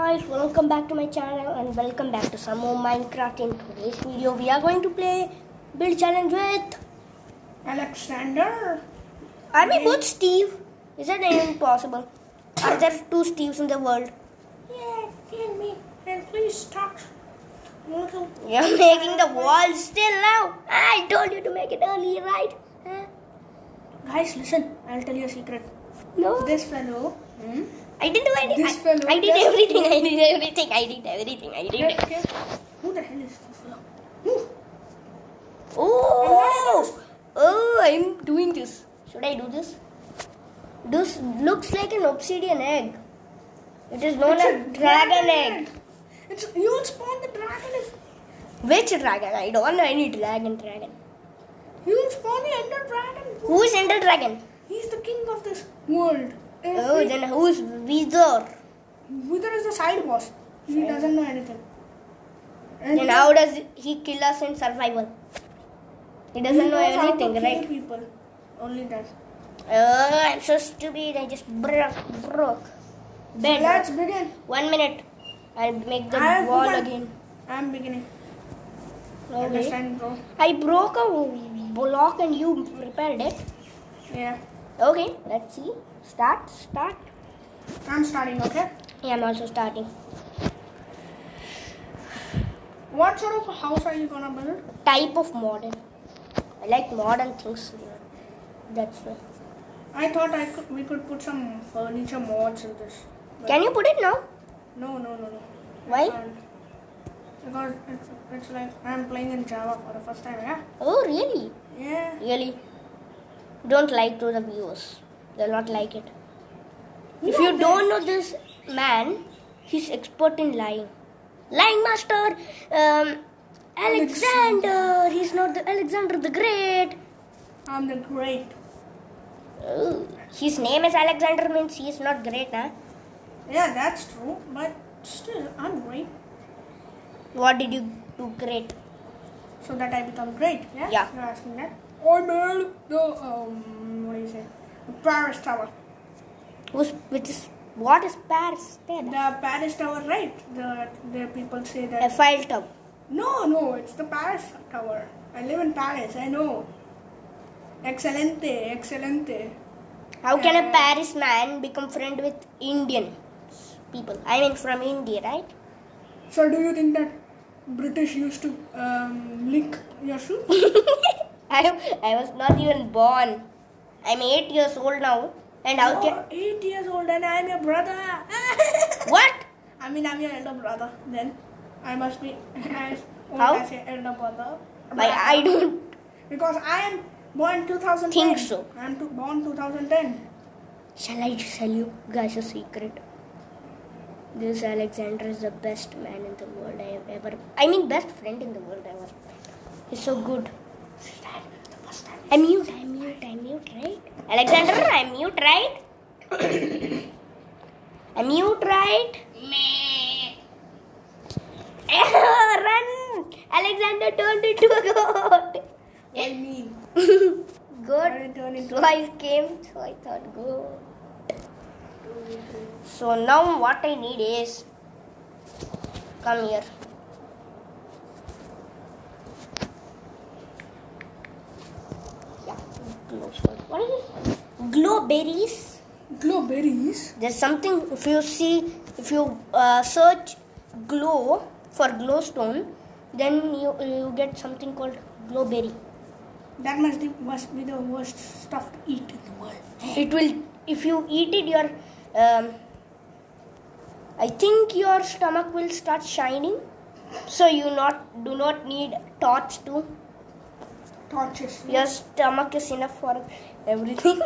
Guys, welcome back to my channel and welcome back to some more Minecraft. In today's video we are going to play build challenge with Alexander. Are we both Steve? Is that even possible? Are there two Steves in the world? Yeah, kill me. And please stop. Little. You're making the wall still now. I told you to make it early, right? Huh? Guys, listen. I'll tell you a secret. No. This fellow. I didn't do anything. This fellow I did just- everything. I did everything. Okay. Who the hell is this fellow? Move. Oh, I'm doing this. Should I do this? This looks like an obsidian egg. It is known It's a as dragon egg. You'll spawn the dragon. Which dragon? I don't know any dragon. You'll spawn the ender dragon. Who is Ender Dragon? He's the king of this world. Oh, then who is Wither? Wither is the side boss. He doesn't know anything. And Then how does he kill us in survival? He doesn't know knows how to anything, kill right? People. Only that. I'm so stupid. I just broke. So Bed. let's begin. 1 minute. I'll make the I'm wall begun. again. I'm beginning. Okay. Understand, bro? I broke a block and you repaired it. Yeah. Okay, let's see. Start. I'm starting, okay? Yeah, I'm also starting. What sort of a house are you gonna build? Type of modern. I like modern things. That's why. I thought we could put some furniture mods in this. But Can you put it now? No. Why? I can't. Because it's like I'm playing in Java for the first time, yeah? Oh, really? Yeah. Really? Don't lie to the viewers. They'll not like it. If No, you don't know this man, he's expert in lying. Lying master, Alexander. He's not the Alexander the Great. I'm the great. Oh, his name is Alexander means he is not great, huh? Yeah, that's true. But still, I'm great. What did you do great? So that I become great, yeah? Yeah. You're asking that? I made the, what do you say? The Paris Tower. What is Paris? The Paris Tower, right? The people say that. Eiffel Tower. No, it's the Paris Tower. I live in Paris, I know. Excelente. How can a Paris man become friend with Indian people? I mean from India, right? So do you think that British used to lick your shoes? I was not even born. I'm 8 years old now. And how can... You're 8 years old and I'm your brother. What? I mean, I'm your elder brother. Then I must be as old How? as your elder brother. I don't Because I am born 2010. think so. I'm born 2010. Shall I tell you guys a secret? This Alexander is the best man in the world I have ever... I mean best friend in the world ever. He's so good. I'm mute, right? Alexander, I'm mute, right? I'm mute, right? Run! Alexander turned into a goat. What do you mean? Goat. Why did it turn into- So I came, so I thought goat. So now what I need is... Come here. Yeah, what is this? Glowberries. Glowberries? There's something, if you search glow for glowstone, then you get something called glowberry. That must be the worst stuff to eat in the world. It will, if you eat it, I think your stomach will start shining. So you do not need torch to. Torches. Your stomach is enough for everything.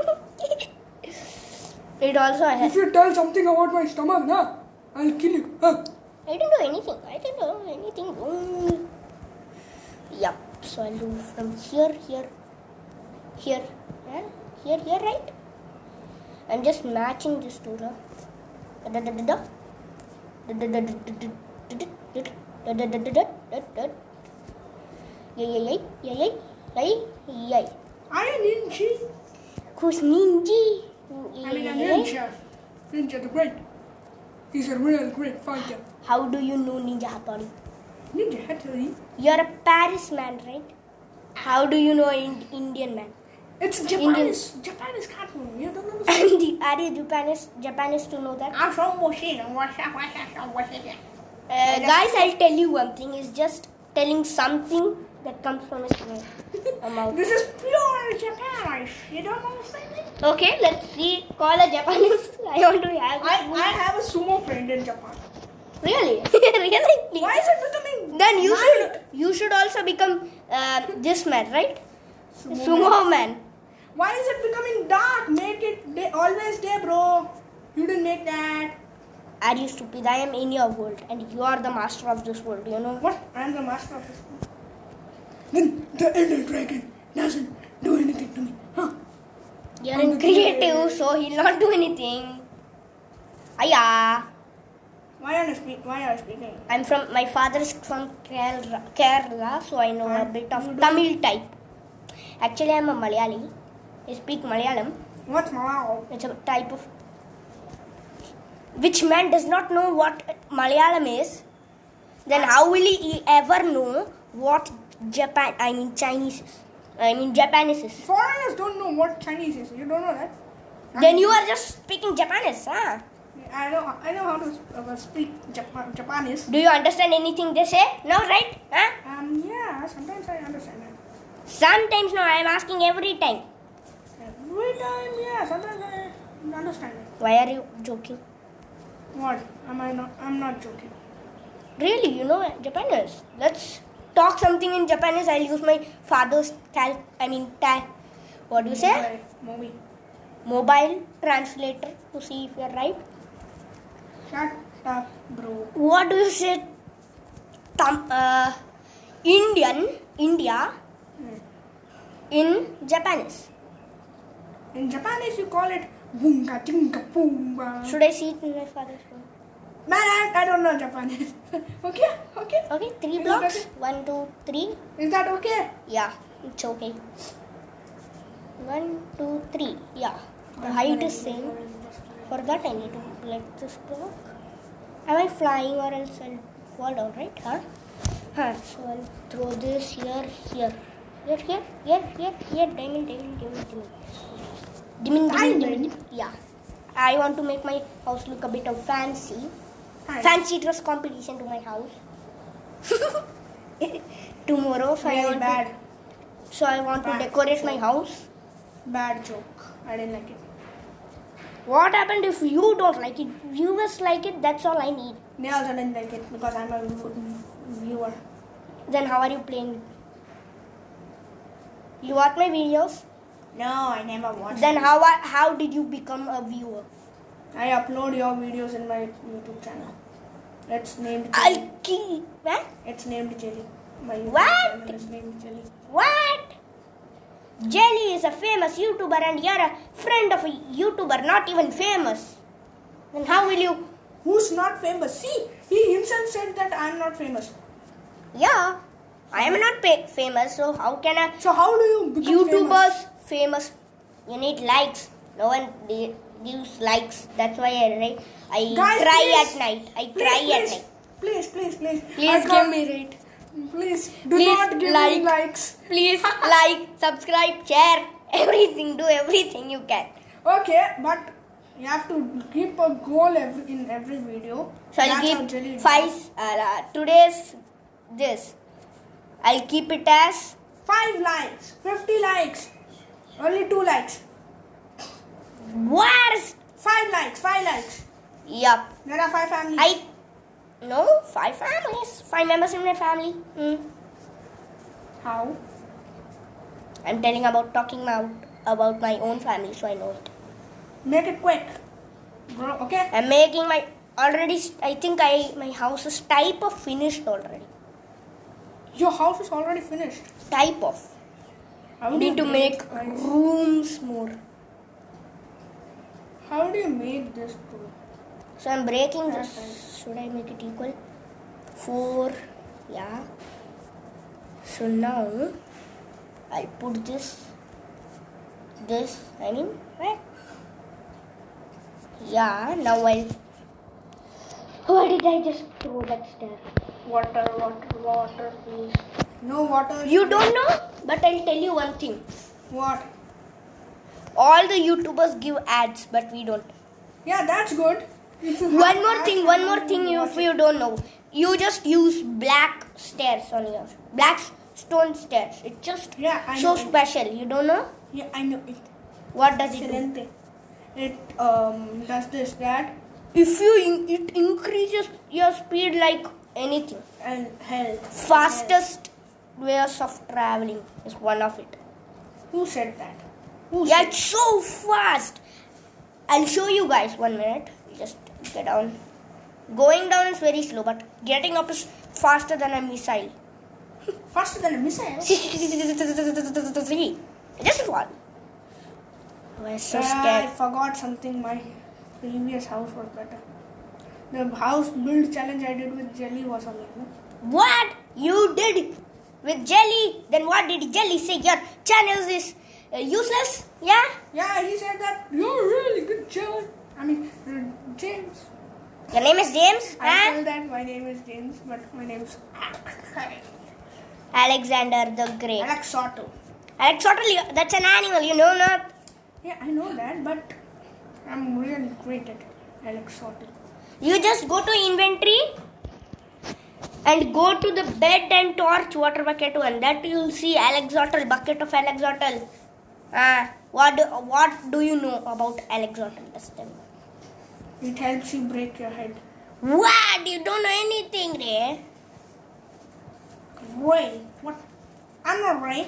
It also has. If you tell something about my stomach, nah, I'll kill you. Huh? I didn't do anything. Oh. Yep. So I'll do from here. Yeah? Here, right? I'm just matching this to the. Yay. I am Ninja. Who's Ninja? I mean, a ninja. Ninja the Great. He's a real great fighter. How do you know Ninja Hattori? Ninja Hattori? You're a Paris man, right? How do you know Indian man? It's Japanese cartoon. You don't know. Are you Japanese to know that? Guys, I'll tell you one thing. He's just telling something that comes from his mouth. This is pure Japanese. You don't understand it? Okay, let's see. Call a Japanese. I want to have. I have a sumo friend in Japan. Really? Really? Why is it becoming? Then you should also become this man, right? Sumo man. Why is it becoming dark? Make it always day, bro. You didn't make that. Are you stupid? I am in your world and you are the master of this world, you know? What? I am the master of this world. Then the Elder Dragon doesn't do anything to me. Huh? You're in creative, so he'll not do anything. Aya. Why are you speaking? My father is from Kerala, so I know a bit of Tamil type. Actually, I'm a Malayali. I speak Malayalam. What's Malayalam? It's a type of... Which man does not know what Malayalam is, then how will he ever know what Japanese is? Foreigners don't know what Chinese is. You don't know that? Then you are just speaking Japanese, huh? I know how to speak Japanese. Do you understand anything they say? No, right? Huh? Yeah, sometimes I understand that. Sometimes no, I am asking every time. Every time, yeah, sometimes I understand it. Why are you joking? What? I'm not joking. Really, you know Japanese. Let's talk something in Japanese. I'll use my father's what do you say? Mobile translator to see if you're right. Shut up, bro. What do you say? India in Japanese. In Japanese, you call it boonga tinga boomba. Should I see it in my father's phone? Man, I don't know Japanese. Okay. Okay, 3 blocks. Okay? 1, 2, 3. Is that okay? Yeah, it's okay. 1, 2, 3. Yeah, the height is same. For that, I need to let this block. Am I flying or else I'll fall down, right? Huh? So I'll throw this here. Diamond. Yeah. I want to make my house look a bit of fancy. Fancy dress competition to my house. Tomorrow, so Very bad. I want to decorate my house. Bad joke. I didn't like it. What happened if you don't like it? Viewers like it, that's all I need. They also didn't like it because I'm a viewer. Then how are you playing? You watch my videos? No, I never watched. Then how did you become a viewer? I upload your videos in my YouTube channel. It's named I'll Jelly. keep. What? It's named Jelly. My YouTube What? channel is named Jelly. What? Jelly is a famous YouTuber and you're a friend of a YouTuber, not even famous. Then how will you? Who's not famous? See, he himself said that I'm not famous. Yeah, I am not famous, so how can a So how do you become YouTubers famous? You need likes. No one gives likes. That's why I Guys, cry please. at night. I Please, cry please. at night. Please. Please I give can't- me right. Please do Please not give like. me likes. Please like, subscribe, share, everything. Do everything you can. Okay, but you have to keep a goal in every video. So I'll That's how keep Jelly does. today's this. I'll keep it as 5 likes, 50 likes, only 2 likes. worst. 5 likes. Yup. There are 5 families. 5 families. 5 members in my family. How? I'm talking about my own family, so I know it. Make it quick, bro. Okay. I'm making my already. I think my house is type of finished already. Your house is already finished. Type of. How We do need you to make ice? rooms more. How do you make this, bro? So I'm breaking this. Should I make it equal? 4. Yeah. So now I'll put this. Right? Yeah. Now I'll Why did I just throw that stair? Water, please. No water. You don't know, but I'll tell you one thing. What? All the YouTubers give ads, but we don't. Yeah, that's good. If you One have more ads, thing, if you don't know. You just use black stairs on yours. Black stone stairs. It's just I so know it. special. You don't know? Yeah, I know it. What does it do? Excelente. It does this, that, It increases your speed like anything. and health. Fastest ways of traveling is one of it. Who said that? Who Yeah, said it's so fast. I'll show you guys 1 minute. Just get down. Going down is very slow, but getting up is faster than a missile. faster than a missile? Just fall. I was so I scared. forgot something. My previous house was better. The house build challenge I did with Jelly was amazing. What you did with Jelly? Then what did Jelly say? Your channel is useless? Yeah? Yeah, he said that you're really good, Jelly. I mean, James. Your name is James? I Huh? tell that my name is James, but my name is Alexander the Great. Alex Soto. Alexander, that's an animal, you know not? Yeah, I know that, but I'm really great at Alex Soto. You just go to inventory and go to the bed and torch water bucket one. That you'll see Alexotl, bucket of Alexotl. What do you know about Alexotl? Just tell me. It helps you break your head. What? You don't know anything, Ray. Ray? What? I'm not Ray.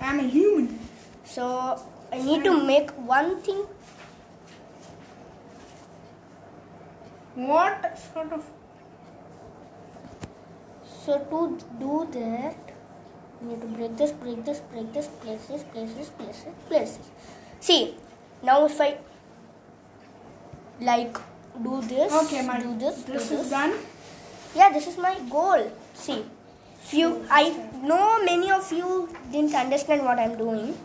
I'm a human. So I need to make one thing. What sort of... So to do that, you need to break this, places. See, now if I like do this, Okay, do this, this do is this. done. Yeah, this is my goal. See, I know many of you didn't understand what I'm doing.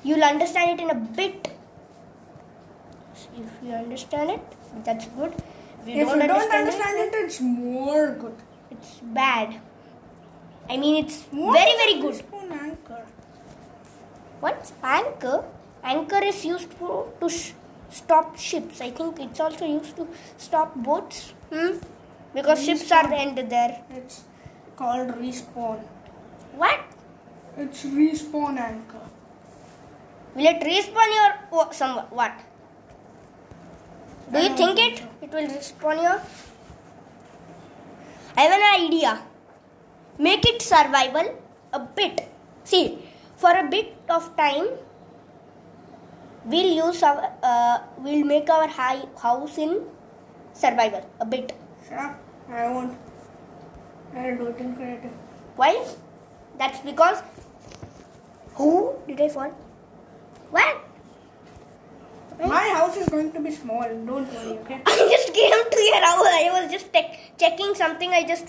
You'll understand it in a bit. If you understand it, that's good. If you don't understand it, it's more good. it's bad. I mean, it's What very, is very a good. spoon anchor? What's anchor? Anchor is used to stop ships. I think it's also used to stop boats. Because ships are ended there. It's called respawn. What? It's respawn anchor. Will it respawn your what? Do you think it will respawn your? I have an idea. Make it survival a bit. See, for a bit of time, we'll make our house in survival a bit. Shut up. I won't. I'll do it in creative. Why? That's because. Who did I fall? What? My house is going to be small. Don't worry, okay? I just came to your house. I was just checking something. I just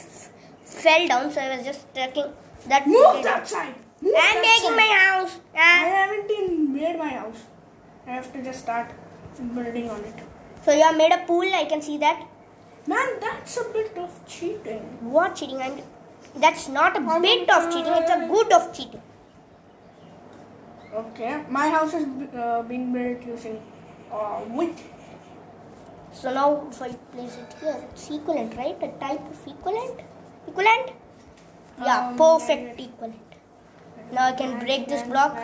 fell down, so I was just checking that. Move that side. Move I'm that making side. my house. I haven't even made my house. I have to just start building on it. So you have made a pool. I can see that. Man, that's a bit of cheating. What cheating? And that's not a bit of cheating. It's a good of cheating. Okay, my house is being built using wood. So now if I place it here, it's equivalent, right? A type of equivalent. Equivalent? Yeah, perfect equivalent. Now I can break this block.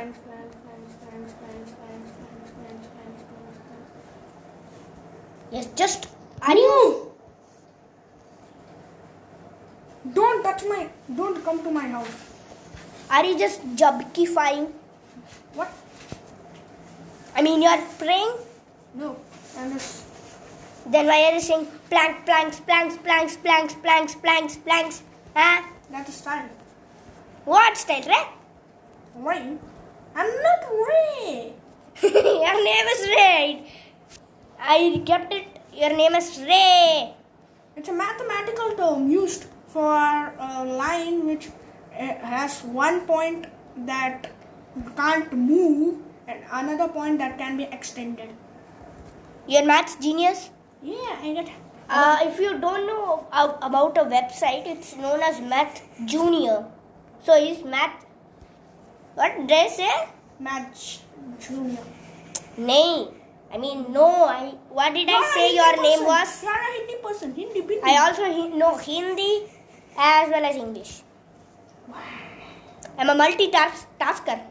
Yes, just are you? Don't come to my house. Are you just jubkifying? What? I mean, you're praying? No, I'm just... Then why are you saying planks? Huh? That's a style. What style, right? Ray? I'm not Ray. Your name is Ray. I kept it. Your name is Ray. It's a mathematical term used for a line which has one point that can't move and another point that can be extended. You're maths genius. Yeah, I get If you don't know about a website, it's known as Math Junior. So is Math. What did I say? Match Junior. Nay. I mean, no. What did I say your name was? You are a Hindi person. Hindi. I also know Hindi as well as English. I'm a multitasker.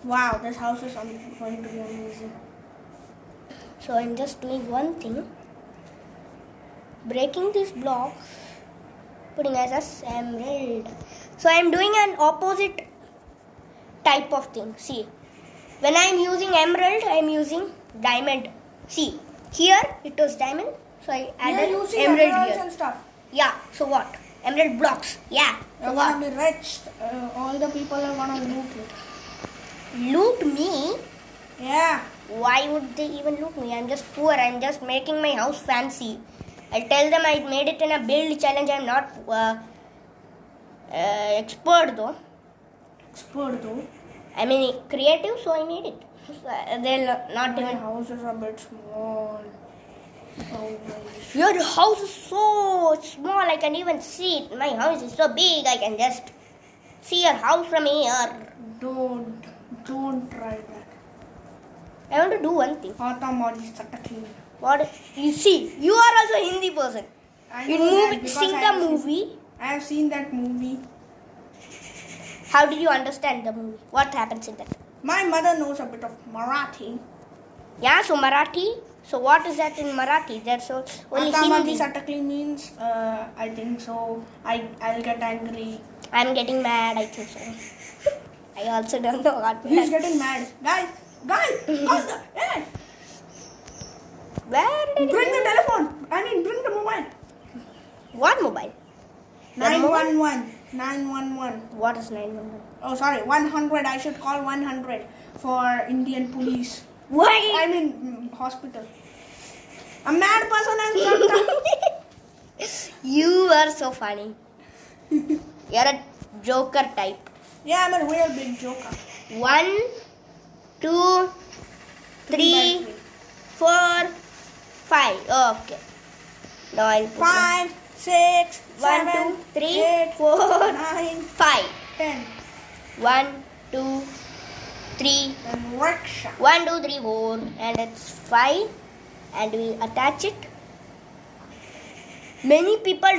Wow, this house is going to be amazing. So I'm just doing one thing. Breaking this block, putting as a emerald. So I'm doing an opposite type of thing. See, when I'm using emerald, I'm using diamond. See, here it was diamond, so I added You're using emerald emeralds here. and stuff. Yeah, so what? Emerald blocks. Yeah. So You're what? gonna be rich. All the people are gonna loot you. Loot me? Yeah. Why would they even loot me? I'm just poor. I'm just making my house fancy. I'll tell them I made it in a build challenge. I'm not expert though. Expert though. I mean creative, so I made it. They'll not My even. house is a bit small. Oh my. Your house is so small. I can't even see it. My house is so big. I can just see your house from here. Don't try that. I want to do one thing. Hatamari Satakini. What you see? You are also a Hindi person. I In know that movie, because sing I the have seen- movie. I have seen that movie. How did you understand the movie? What happens in that? My mother knows a bit of Marathi. Yeah, so Marathi. So what is that in Marathi? That's only Hatamari Hindi. Satakini means, I think so. I'll get angry. I'm getting mad. I think so. I also don't know what. He's getting mad. Guys, call the, hey, Where did it bring go? the telephone. Bring the mobile. What mobile? What mobile? 911. What is 911? Oh, sorry, 100. I should call 100 for Indian police. Why? Hospital. A mad person has come. You are so funny. You're a joker type. Yeah, I'm a real big joker. 1, 2, 3, 4, 5. Okay. Now I'll put 5, 6, 1, 7, 2, 3, 8, 4, 9, 5. 10. 1, 2, 3. And rickshaw. 1, 2, 3, 4. And it's 5. And we attach it. Many people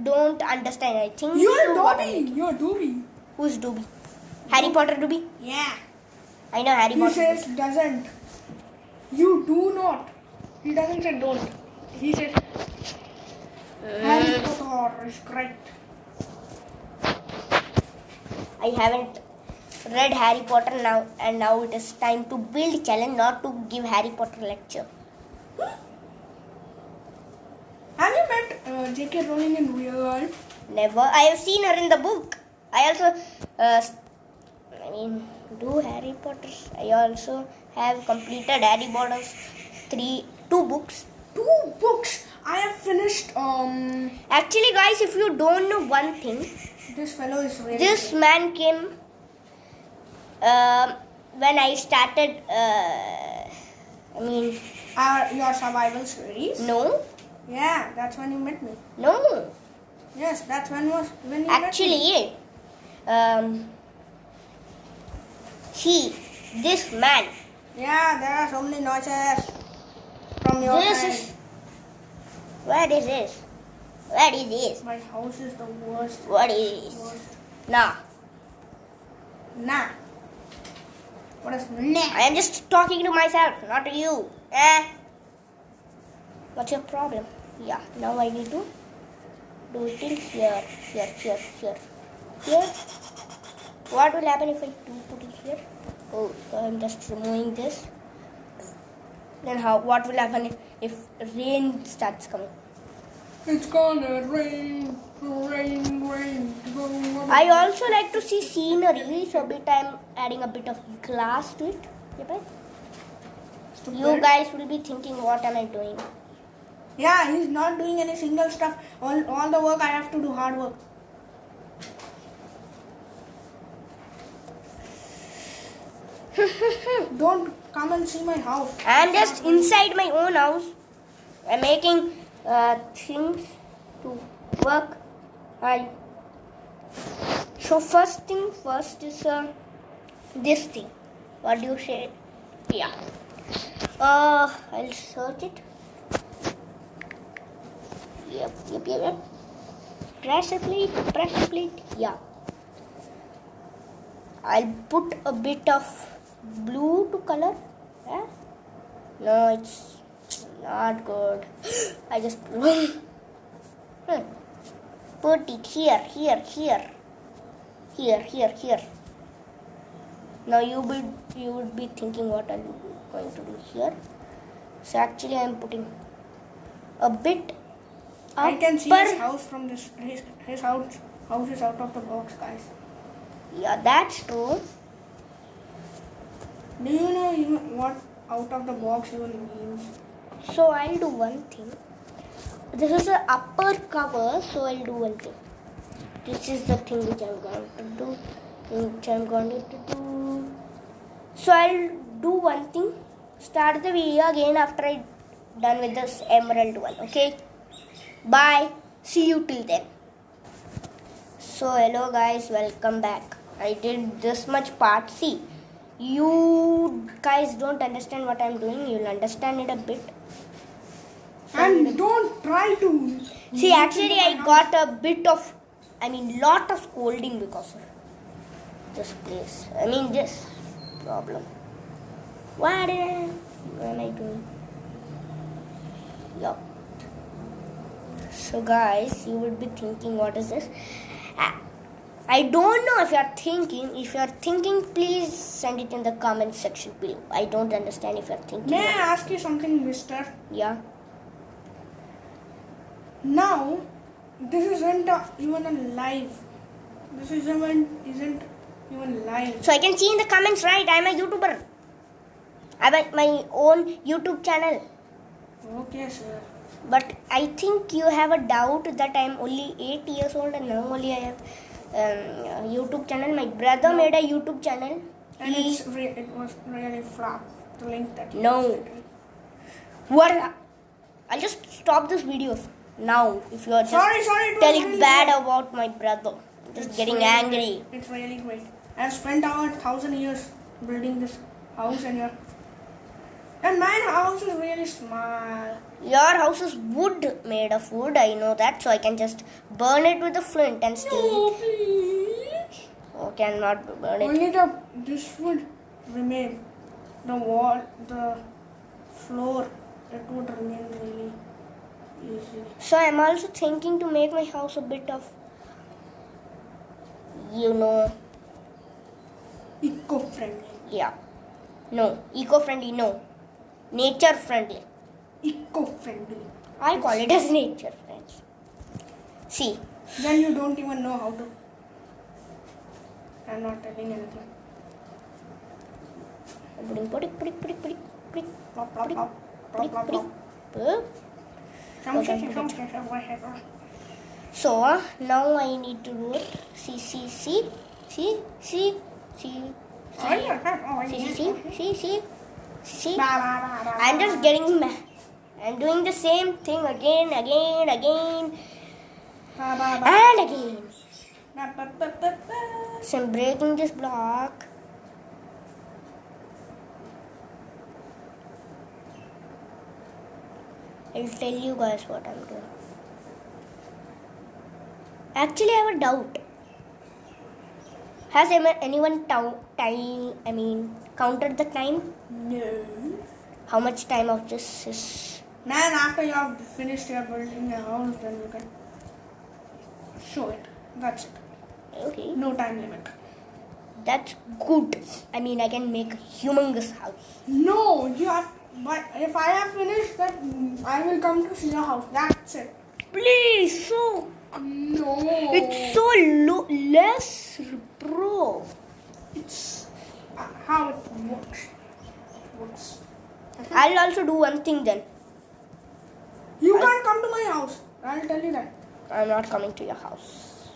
don't understand. I think. You're so what Dobby. You're Dobby. Who's Doobie? Harry Potter Doobie? Yeah. I know Harry He Potter. says doesn't. You do not. He doesn't say don't. He says Harry Potter is great. I haven't read Harry Potter now, and now it is time to build challenge, not to give Harry Potter lecture. Have you met J.K. Rowling in real life? Never. I have seen her in the book. I also, do Harry Potter. I also have completed Harry Potter's 2 books. 2 books. I have finished. Actually, guys, if you don't know one thing, This fellow is really. this man came when I started. Your survival series. No, Yeah, that's when you met me. no. Yes, that's when you met me. Actually, this man. Yeah, there are so many noises from your This side. is. What is this? What is this? My house is the worst. What is this? Worst. Nah, Nah. What is nah? I am just talking to myself, not to you. What's your problem? Yeah, now I need to do it till here. Here. What will happen if I do put it here? Oh, so I'm just removing this. Then what will happen if rain starts coming? It's gonna rain. I also like to see scenery, so I'm adding a bit of glass to it. Yep, right? You guys will be thinking, what am I doing? Yeah, he's not doing any single stuff. All the work I have to do hard work. Don't come and see my house. I'm just inside my own house. I'm making things to work. So first thing first is this thing. What do you say? Yeah. I'll search it. Yep. Pressure plate. Yeah. I'll put a bit of blue to color. Yeah? No, it's not good. I just put it here. Now you would be thinking what are you going to do here. So actually I'm putting a bit. I can see his house from this. His house is out of the box, guys. Yeah, that's true. Do you know even what out of the box even means? So I'll do one thing. This is the upper cover, so I'll do one thing. This is the thing which I'm going to do. So I'll do one thing. Start the video again after I done with this emerald one. Okay. Bye. See you till then. So hello guys, welcome back. I did this much part. See, you guys don't understand what I'm doing. You'll understand it a bit. And don't try to. See, actually I got a bit of, lot of scolding because of this place. This problem. What am I doing? Yup. So guys, you would be thinking, what is this? I don't know if you are thinking. If you are thinking, please send it in the comment section below. I don't understand if you are thinking. May I ask you something, mister? Yeah. Now, this isn't even a live. This isn't even live. So I can see in the comments, right? I'm a YouTuber. I have my own YouTube channel. Okay, sir. But I think you have a doubt that I'm only 8 years old and now only I have a YouTube channel. My brother made a YouTube channel. And it was really flop. The link that No. What? I'll just stop this video now if you are just sorry, telling really bad great. about my brother. Just It's getting really angry. Great. It's really great. I've spent over 1,000 years building this house and my house is really small. Your house is made of wood, I know that, so I can just burn it with a flint and steel. No, please. Okay, I'm not burn it. Only this would remain. The wall, the floor, it would remain really easy. So I'm also thinking to make my house a bit of, Eco-friendly. yeah. No, eco-friendly, no. Nature-friendly. Eco-friendly. I call it as nature-friendly. See. Then you don't even know how to. I'm not telling anything. I'm putting Plop, plop, plop. Plop, plop, plop. So now I need to do it. See. I'm just getting mad. I'm doing the same thing again and again. So I'm breaking this block. I'll tell you guys what I'm doing. Actually, I have a doubt. Has anyone counted the time? No. How much time of this is? Man, after you have finished your building a house, then you can show it. That's it. Okay. No time limit. That's good. I can make a humongous house. No, you have. But if I have finished that, I will come to see your house. That's it. Please, so No. it's so less, bro. It's how it works. I'll also do one thing then. You can't come to my house. I'll tell you that. I'm not coming to your house.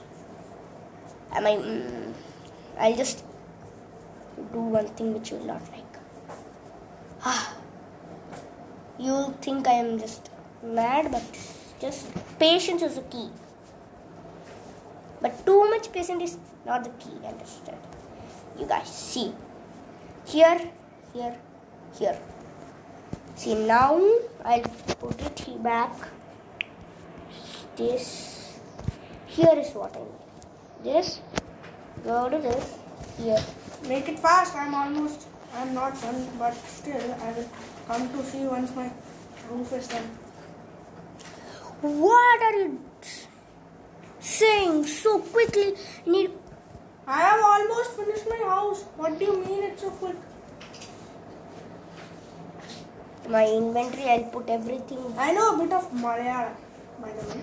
I'll just do one thing which you will not like. You'll think I am just mad, but Just patience is the key. But too much patience is not the key, understand? You guys see. Here. See, now I'll put it back. This. Here is what I need. This. Go to this. Here. Make it fast. I'm not done, but still, I will come to see once my roof is done. What are you saying so quickly? I have almost finished my house. What do you mean it's so quick? My inventory, I'll put everything. I know a bit of Malayalam, by the way.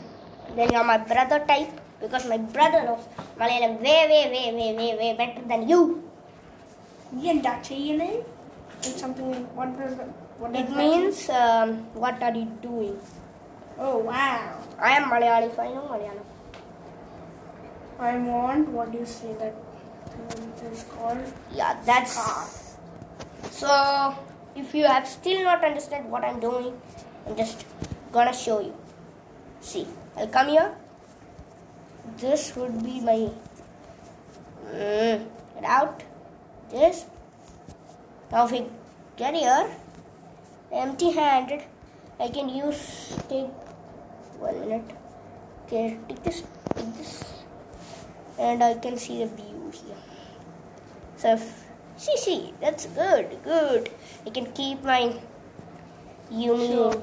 Then you're my brother type, because my brother knows Malayalam way better than you. It's something like, what does It that means, what are you doing? Oh, wow. I am Malayali, so I know Malayalam. I want, what do you say that thing is called? Yeah, that's... Car. So, if you have still not understood what I'm doing, I'm just gonna show you. See, I'll come here. This would be my... Get out. This. Now if we get here, empty-handed, I can take 1 minute. Okay, take this, and I can see the view here. So, see, that's good. I can keep my Sure.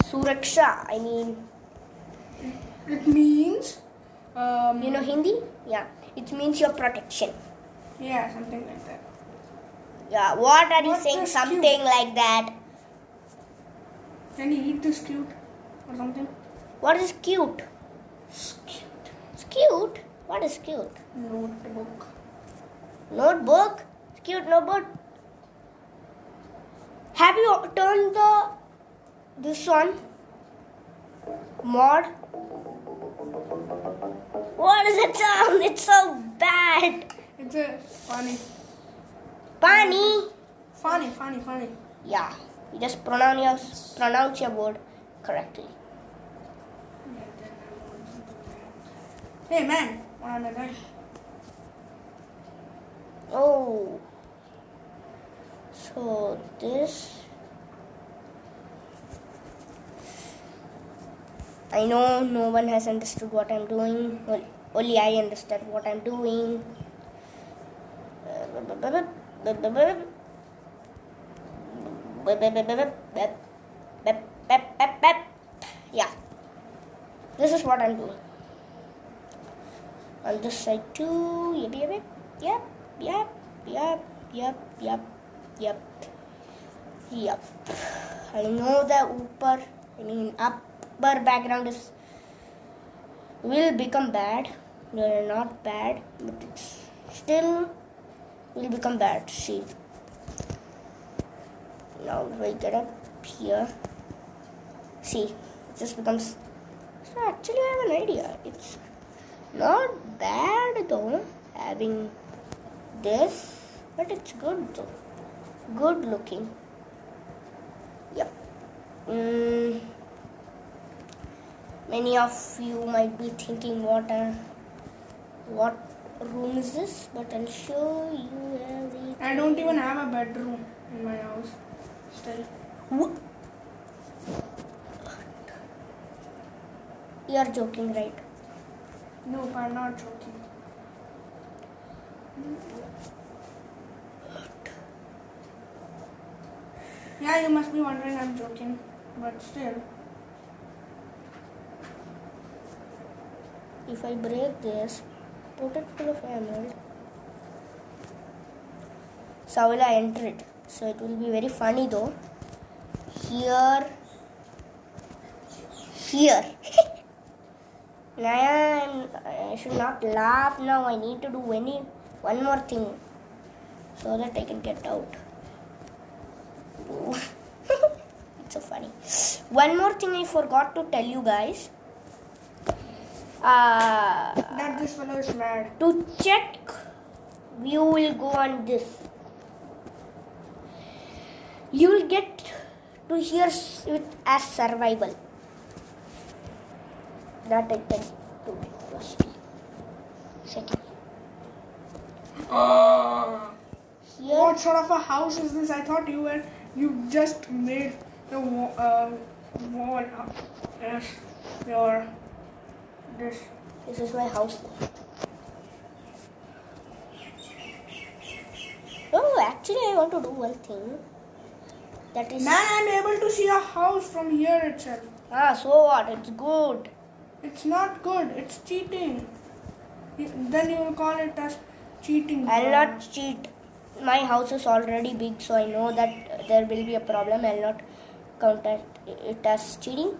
Suraksha. I mean, It means, you know Hindi? Yeah, it means your protection. yeah, something like that. Yeah, what are you What saying? is Something cute? like that. Can you eat this cute or something? What is cute? It's cute. It's cute. What is cute? Notebook. Notebook? It's cute notebook. Have you turned this on? Mod? What is it sound? It's so bad. It's a funny. Pani? Funny. Yeah. You just pronounce your word correctly. Hey man, wanna die? Oh. So this. I know no one has understood what I'm doing. Only I understand what I'm doing. Yeah. This is what I'm doing. On this side too. Yep. I know the upper background will become bad. They're not bad, but it's still will become bad. See. Now if I get up here, see, it just becomes. So actually, I have an idea. It's not bad though, having this, but it's good though. Good looking. Yep. Many of you might be thinking what room is this, but I'll show you everything. I don't even have a bedroom in my house. Still. What? You're joking, right? Nope, I'm not joking. Yeah, you must be wondering I'm joking, but still. If I break this, put it full of emerald. So how will I enter it? So it will be very funny though. Here. I should not laugh now. I need to do one more thing so that I can get out. It's so funny. One more thing I forgot to tell you guys. That this fellow is mad. To check, you will go on this. You will get to here it as survival. That I can do first. Second. Here. What sort of a house is this? I thought you just made the wall. Yes, This is my house. Oh, actually, I want to do one thing. That is. Man, I'm able to see a house from here itself. So what? It's good. It's not good. It's cheating. Then you will call it as cheating. I'll not cheat. My house is already big, so I know that there will be a problem. I'll not count it as cheating.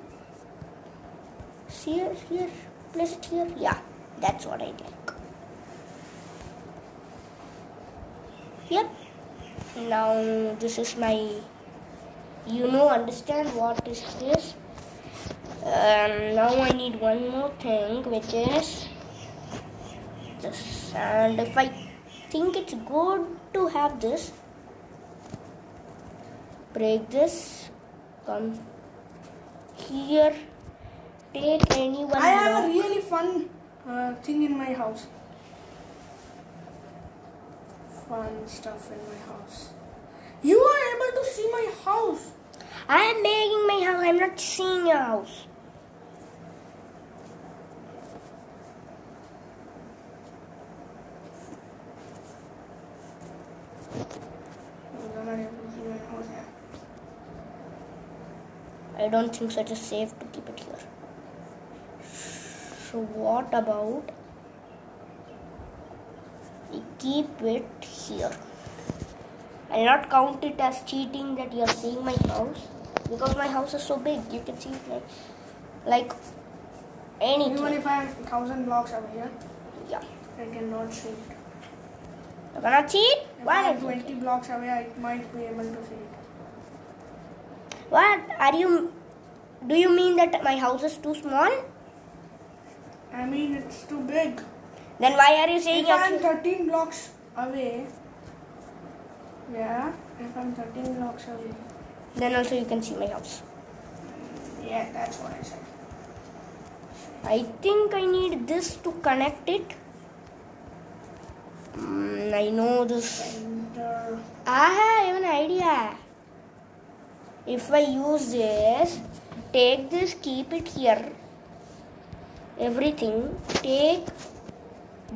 Here, place it here. Yeah, that's what I like. Yep. Now this is my. Understand what is this? Now I need one more thing, which is this. And if I think it's good to have this, break this, come here, take any one. I have a really fun thing in my house. Fun stuff in my house. You are able to see my house. I am making my house. I'm not seeing your house. You're not able to see my house, yeah. I don't think so. It is safe to keep it here. So what about we keep it here? I'll not count it as cheating that you're seeing my house, because my house is so big. You can see it like anything. Even if I am 1,000 blocks away here, Yeah. I cannot see it. You cannot see it? If Why? I am 20 blocks away, I might be able to see it. What are you? Do you mean that my house is too small? I mean, it's too big. Then why are you saying If I am you're 13 blocks away, yeah, if I'm 13 blocks away, then also you can see my house. yeah, that's what I said. I think I need this to connect it. I know this. Center. I have an idea. If I use this, take this, keep it here. Everything. Take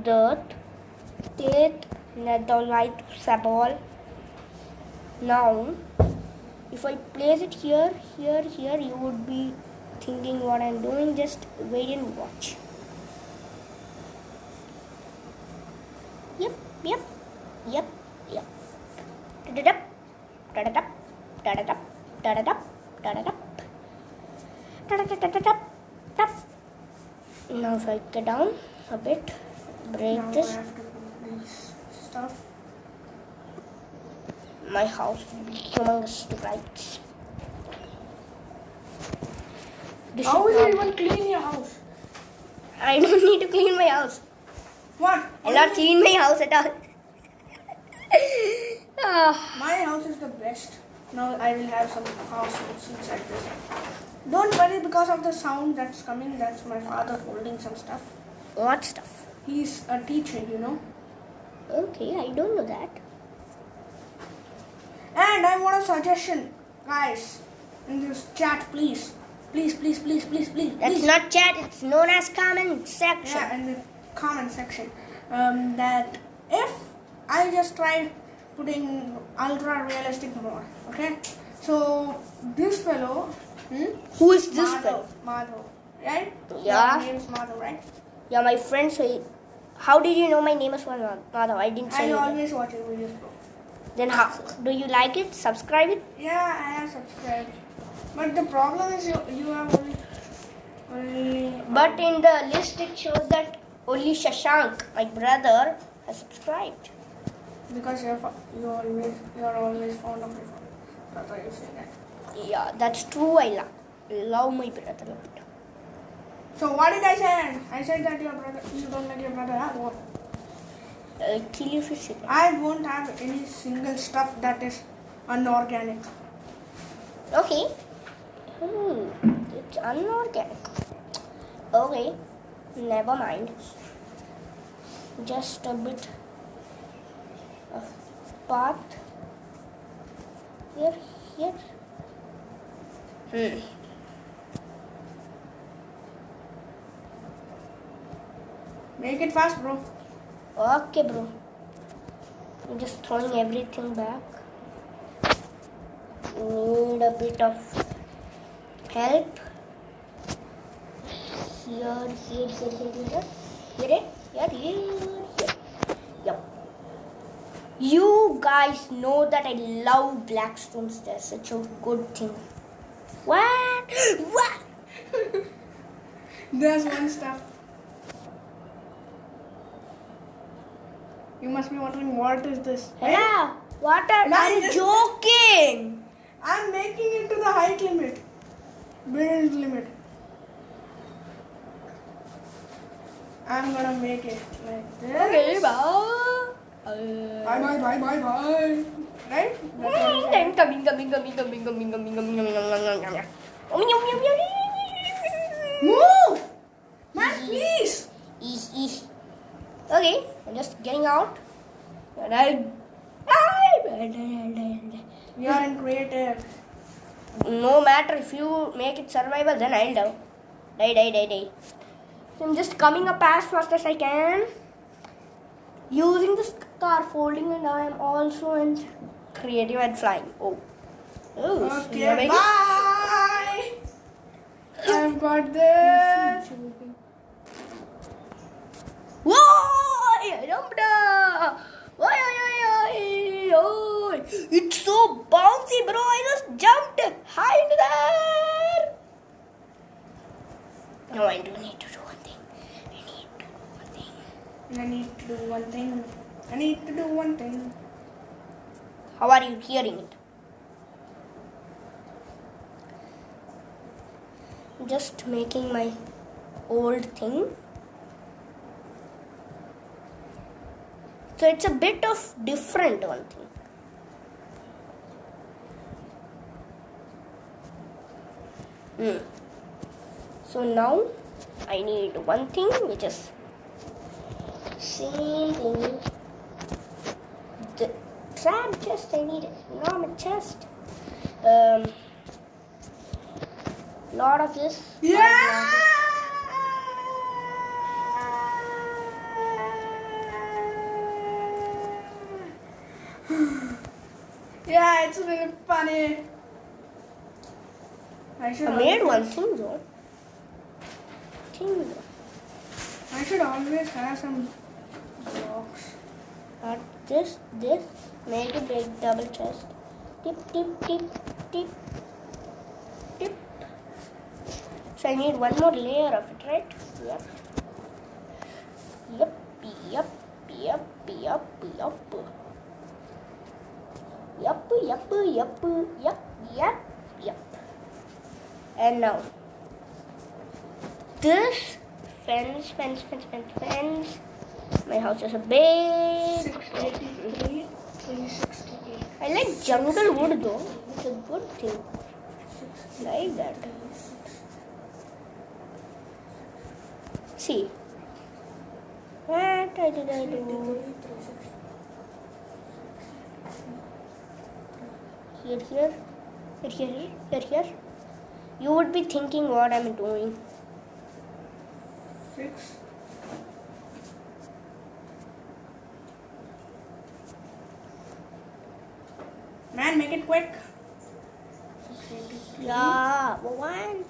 dirt. Take netherite ball. Now, if I place it here, you would be thinking what I'm doing. Just wait and watch. Yep. Da-da-dup, da-da-dup, da-da-dup, da-da-dup, da-da-dup, da-da-dup, dup. Now if I get down a bit, break Now this, I have to put this stuff. my house will be humongous to rights. How will you even clean your house? I don't need to clean my house. What? I'll not clean my house at all. My house is the best. Now I will have some households inside this. Don't worry because of the sound that's coming. That's my father holding some stuff. What stuff? He's a teacher, you know. Okay, I don't know that. And I want a suggestion, guys, in this chat, please. Please. That's not chat, it's known as comment section. Yeah, in the comment section. That if I just tried putting ultra realistic mode, okay? So this fellow, Who is this fellow? Madhav, right? Yeah. Your name is Madhav, right? Yeah, my friend say. How did you know my name is Madhav? I didn't say I it. always watch your videos, bro. Then how? Do you like it? Subscribe it? Yeah, I have subscribed. But the problem is you have only But in the list it shows that only Shashank, my brother, has subscribed. because you're always fond of your brother. You say that. Yeah, that's true. I love my brother a lot. So what did I say? I said that you don't let your brother have one. I'll kill you if you say that. I won't have any single stuff that is unorganic. Okay. It's unorganic. Okay. Never mind. Just a bit of path. Here. Make it fast, bro. Okay, bro. I'm just throwing everything back. Need a bit of help. Here. Yep. You guys know that I love Blackstone stairs. It's a good thing. What? There's one step. You must be wondering what is this? Yeah. What are Nah, you just- joking? I'm making it to the height limit. Build limit. I'm gonna make it like this. Okay, bye. Bye. Right? That's what I'm Coming. Move! Man, please! Okay, I'm just getting out. And I'll. You're in creative. No matter if you make it survival, then I'll die. Die. So I'm just coming up as fast as I can. Using the scaffolding, and I am also in creative and flying. Oh, Okay, you're making- bye! I've got this. Whoa! I jumped. It's so bouncy, bro. I just jumped high into there. Now I do need to do one thing. I need to do one thing. How are you hearing it? Just making my old thing. So it's a bit of different one thing. So now I need one thing which is same thing. The trap chest I need it. Normal chest. Lot of this. Yeah! Yeah, it's really funny. I should I made always- one thing though. I should always have some blocks. But this, make it big double chest. Tip. So I need one more layer of it, right? Yep. And now this fence. My house is a big. 683, 368. I like jungle wood though. It's a good thing. Like that. See. What did I do? Here. You would be thinking what I'm doing. 6. Man, make it quick. 683. Yeah, one.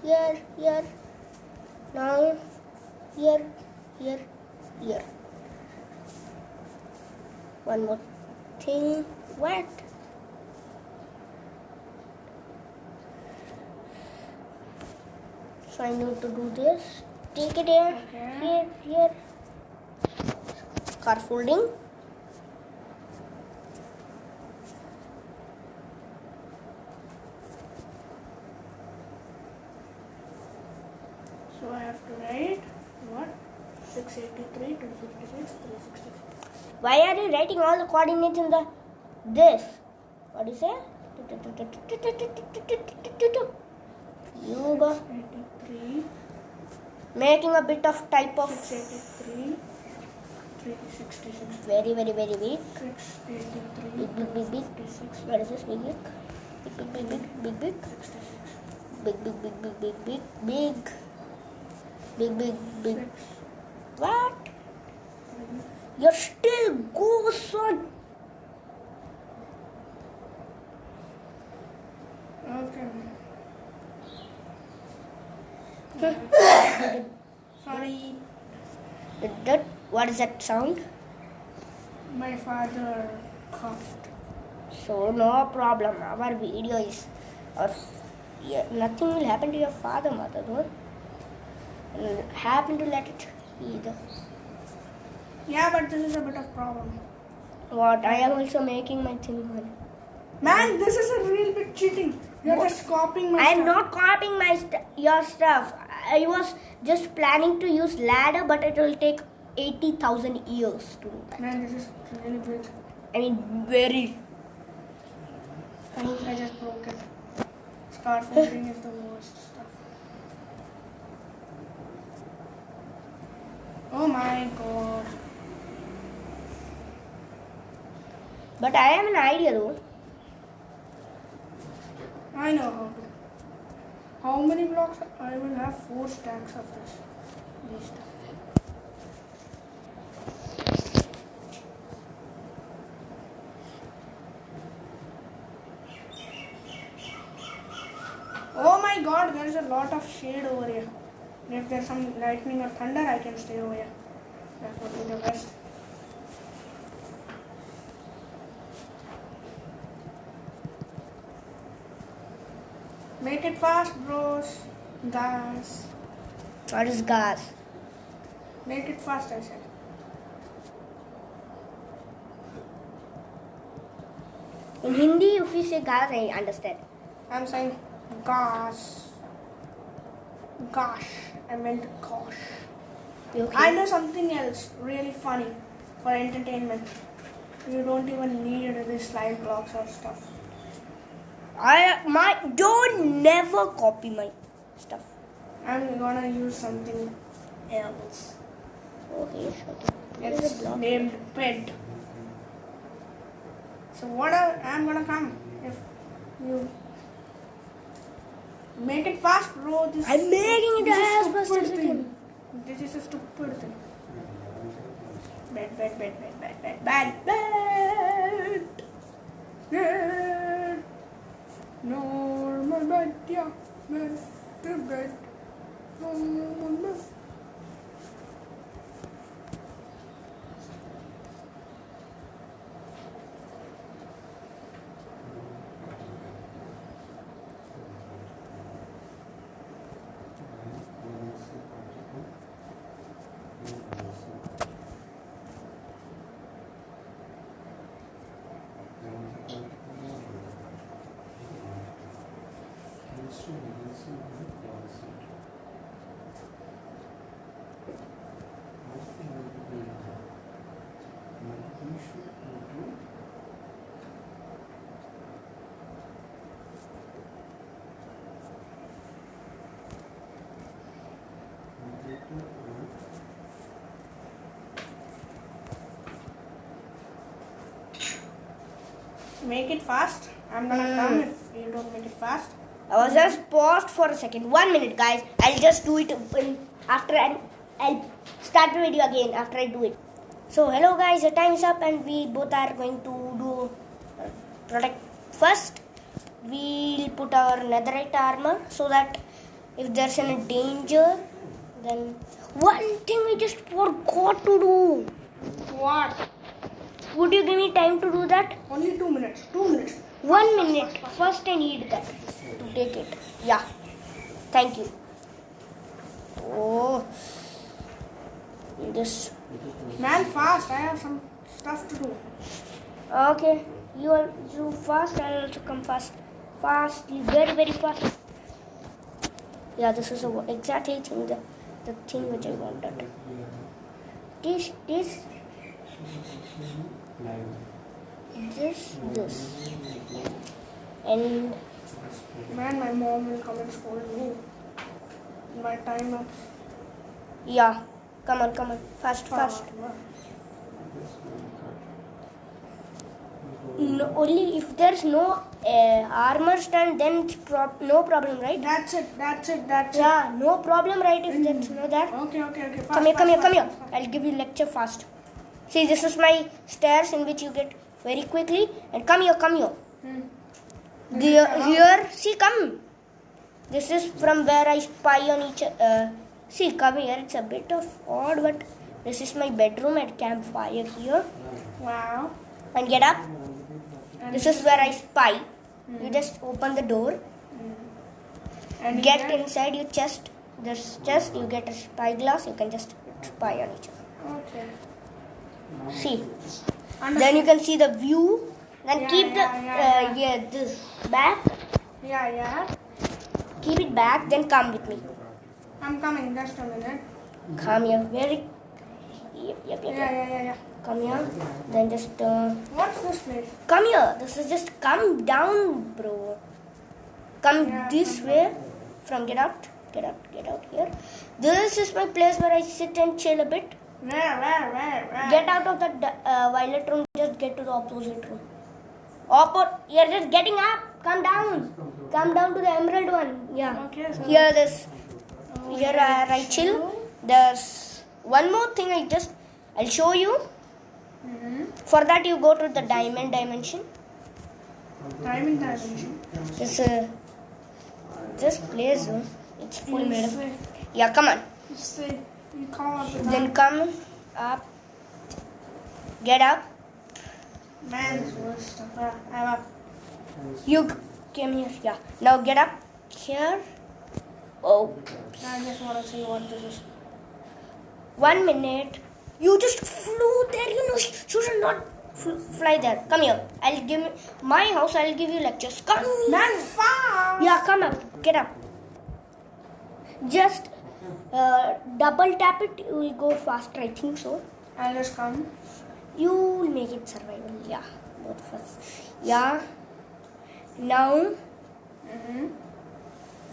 Here. Now, here. One more thing. What? So I need to do this. Take it here. Okay. Here. Scaffolding. So I have to write what? 683, 256, 364. Why are you writing all the coordinates in the this? What do you say? You go. 83. Making a bit of type of 683. 366. very big. 683. Big. 56. What is this? Big. 66. Big. What? You're still go, son. Okay. Sorry, What is that sound? my father coughed. So no problem. Our video is, or nothing will happen to your father, mother. Don't happen to let it either. Yeah, but this is a bit of problem. What? I am also making my thing on. Man, this is a real bit cheating. You're What? just copying my I am stuff. not copying your stuff. I was just planning to use ladder, but it will take 80,000 years to do that. Man, this is really big. I mean, very. I just broke it. Scaffolding is the worst stuff. Oh my god. But I have an idea though. I know how to. How many blocks? I will have 4 stacks of this. These stuff. Oh my god, there is a lot of shade over here. And if there's some lightning or thunder, I can stay over here. That would be the best. Make it fast, bros. Guys. What is gas? Make it fast, I said. In Hindi, if you say gas, I understand. I'm saying gosh. Gosh. I meant gosh. Okay. I know something else really funny for entertainment. You don't even need these slide blocks or stuff. Don't never copy my stuff. I'm gonna use something else. Okay, sure. There's a It's block. named bed. So what I'm gonna come if you make it fast, bro. I'm making it this is as stupid fast as I thing. can. This is a stupid thing. Bed. Normal bed, yeah. Bed. Normal bed. Make it fast. I'm gonna come if you don't make it fast. I was just paused for a second. 1 minute, guys. I'll just do it after, and I'll start the video again after I do it. So, hello guys, the time is up and we both are going to do protect. First, we'll put our netherite armor so that if there's any danger, then one thing we just forgot to do. What? Would you give me time to do that? Only 2 minutes. 2 minutes. 1 minute. First, I need that to take it. Yeah. Thank you. Oh. This. Man, fast. I have some stuff to do. Okay. You fast. I'll also come fast. Fastly. Very fast. Yeah, this is exactly the thing which I wanted. This. And Man, my mom will come and scold me. My time up. yeah, come on, fast. No, only if there's no armor stand, then it's no problem, right? That's it. Yeah, no problem, right? If there's no that. Okay. Fast, Come here. fast. I'll give you lecture fast. See, this is my stairs in which you get very quickly. And come here. Here, see, come. This is from where I spy on each. See, come here. It's a bit of odd, but this is my bedroom at campfire here. Wow. And get up. And This is where I spy. You just open the door. And Get here- inside your chest. This chest, you get a spyglass. You can just spy on each other. Okay. See. Understood. Then you can see the view. Then Yeah, keep yeah. this back. Yeah. Keep it back. Then come with me. I'm coming. Just a minute. Come here. Very. Yep. Yeah. Come here. Then just What's this place? come here. This is just come down, bro. Come Yeah, this way. From get out here. This is my place where I sit and chill a bit. Where? Get out of the violet room. Just get to the opposite room. You're just getting up. Come down. Come down to the emerald one. Yeah. Okay, so- Here this. Here I chill. There's one more thing. I'll show you. For that you go to the diamond dimension. Timing dimension. This place. It's full made of. Say, Yeah. Come on. you come up with Then come up. Get up. man's worst stuff. I'm up. You came here. Yeah. Now get up here. Oh. I just want to see what this is. 1 minute. You just flew there. You should not fly there. Come here. I'll give my house. I'll give you lectures. Come. Man, far. Yeah. Come up. Get up. Just double tap it. You will go faster. I think so. I'll just come. You will make it survival. Yeah. Both of us. Yeah. Now.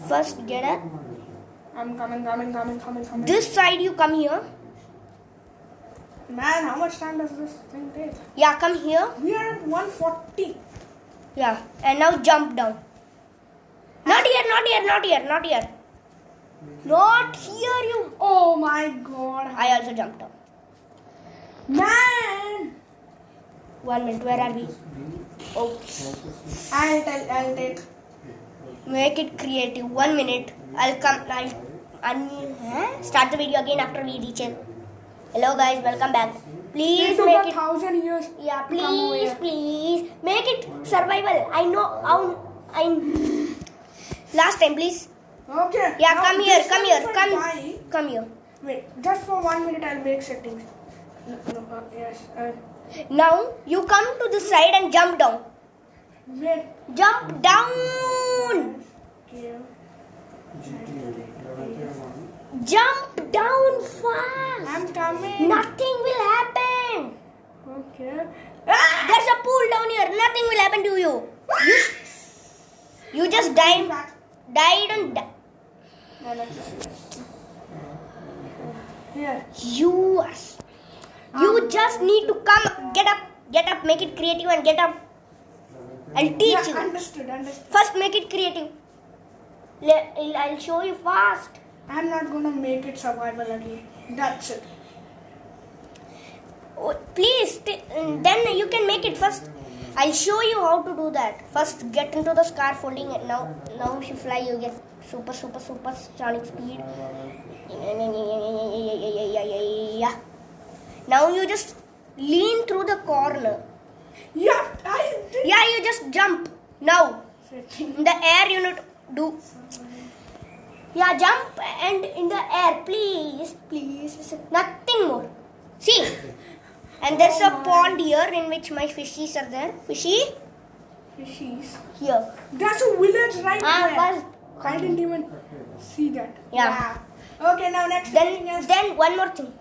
First get up. I'm coming. This side you come here. Man, how much time does this thing take? Yeah. Come here. We are at 140. Yeah. And now jump down. Not here. Not here, you. Oh my god. I also jumped down. Man. 1 minute. Where are we? Oops. I'll take. Make it creative. 1 minute. I'll come. Start the video again after we reach it. Hello guys, welcome back. Please It took make it. 1,000 years. Yeah, to come over here. please make it survival. I know how. Last time, please. Okay. Yeah, now come here. this time if I die- Come here. Wait, just for 1 minute I'll make settings. Yes. Now you come to the side and jump down. Wait. Jump down. Okay. Jump down fast. I'm coming. Nothing will happen. Okay. There's a pool down here. Nothing will happen to you. You just died and died. Here. You just need to come. Get up. Make it creative and get up. I'll teach Yeah, you. understood. First, make it creative. I'll show you fast. I'm not gonna make it survival again. That's it. Oh, please, then you can make it first. I'll show you how to do that. First, get into the scaffolding. Now if you fly, you get super sonic speed. Now you just lean through the corner. Yeah, I did. Yeah, you just jump. Now, in the air you need to do. Yeah, jump and in the air, please. Nothing more. See? And there's a pond here in which my fishies are there. Fishies? Here. That's a village right there. First. I didn't even see that. Yeah. Wow. Okay, now next thing is Then one more thing.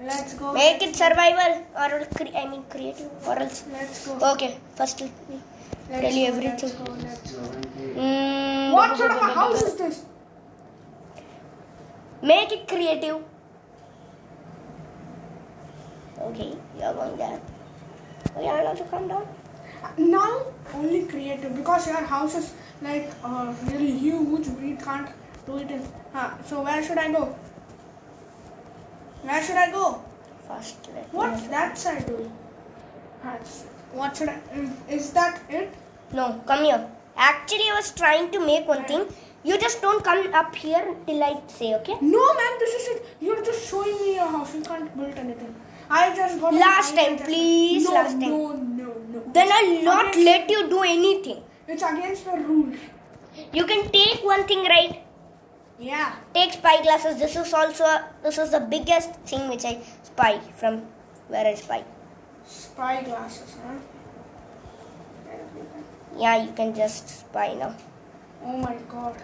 let's go. Make it survival or creative or else. Let's go. Okay, first Tell you everything. What sort of a house is this? Make it creative. Okay, you're going there. Oh, you will also come down. Now only creative because your house is like really huge. We can't do it in. So where should I go? Where should I go? First, What's that side doing? What should I? Is that it? No, come here. Actually, I was trying to make one thing. You just don't come up here till I say, okay? No, man. This is it. You're just showing me your house. You can't build anything. I just got. Last time, please. No, last time. No. Then I'll not let you do anything. It's against the rules. You can take one thing, right? Yeah. Take spy glasses. This is the biggest thing which I spy from where I spy. Spy glasses, huh? Yeah, you can just spy now. Oh my god.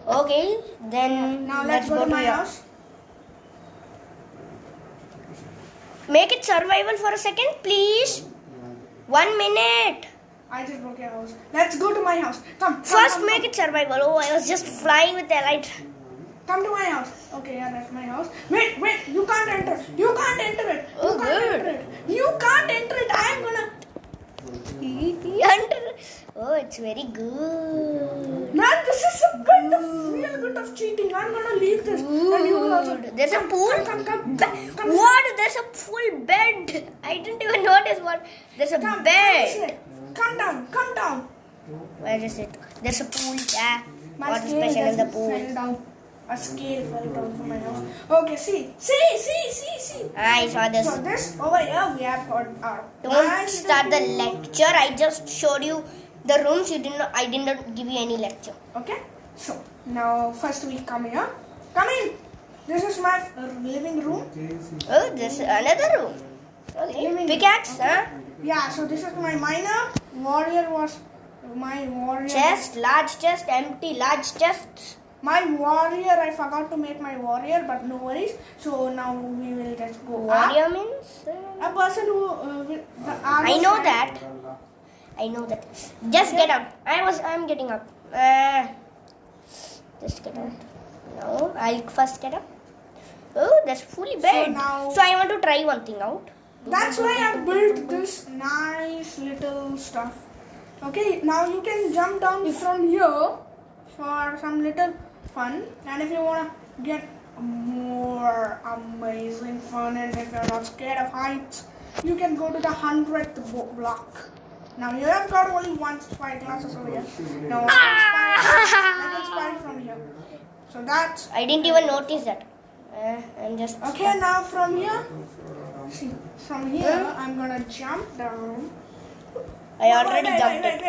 Okay, then Now let's go to my house. Make it survival for a second, please. 1 minute. I just broke your house. Let's go to my house. Come. First, make it survival. Oh, I was just flying with the light. Come to my house. Okay, yeah, that's my house. Wait. You can't enter. You can't enter it. Oh, good. You can't enter it. I am gonna. Oh, it's very good. Man, this is a real bit of cheating. I'm gonna leave this. And you will also. There's a pool. Come. What? There's a full bed. I didn't even notice what. There's a bed. Come down. Where is it? There's a pool. Yeah. My What's scale special in the just pool? fell down. A scale fell down from my house. Okay, see. I saw this. So this over here we have got our. Don't start the lecture. I just showed you the rooms. I did not give you any lecture. Okay. So now first we come here. Come in. This is my living room. Oh, there's another room. Okay. Pickaxe, huh? Yeah. So this is my miner. Warrior was my warrior. Chest, large chest, empty, large chest. My warrior. I forgot to make my warrior, but no worries. So now we will just go. Warrior up. means? A person who with the arrow I know side. that. I know that. Just get up. I'm getting up. Just get out. No, I'll first get up. Oh, that's fully bed. So I want to try one thing out. That's why I built this nice little stuff. Okay, now you can jump down from here for some little fun. And if you want to get more amazing fun and if you're not scared of heights, you can go to the 100th block. Now you have got only one spy glasses over here. Now I can spy from here. So that's... I didn't even notice that. I'm just... Okay, now from here, see, from here I'm gonna jump down. I already jumped it.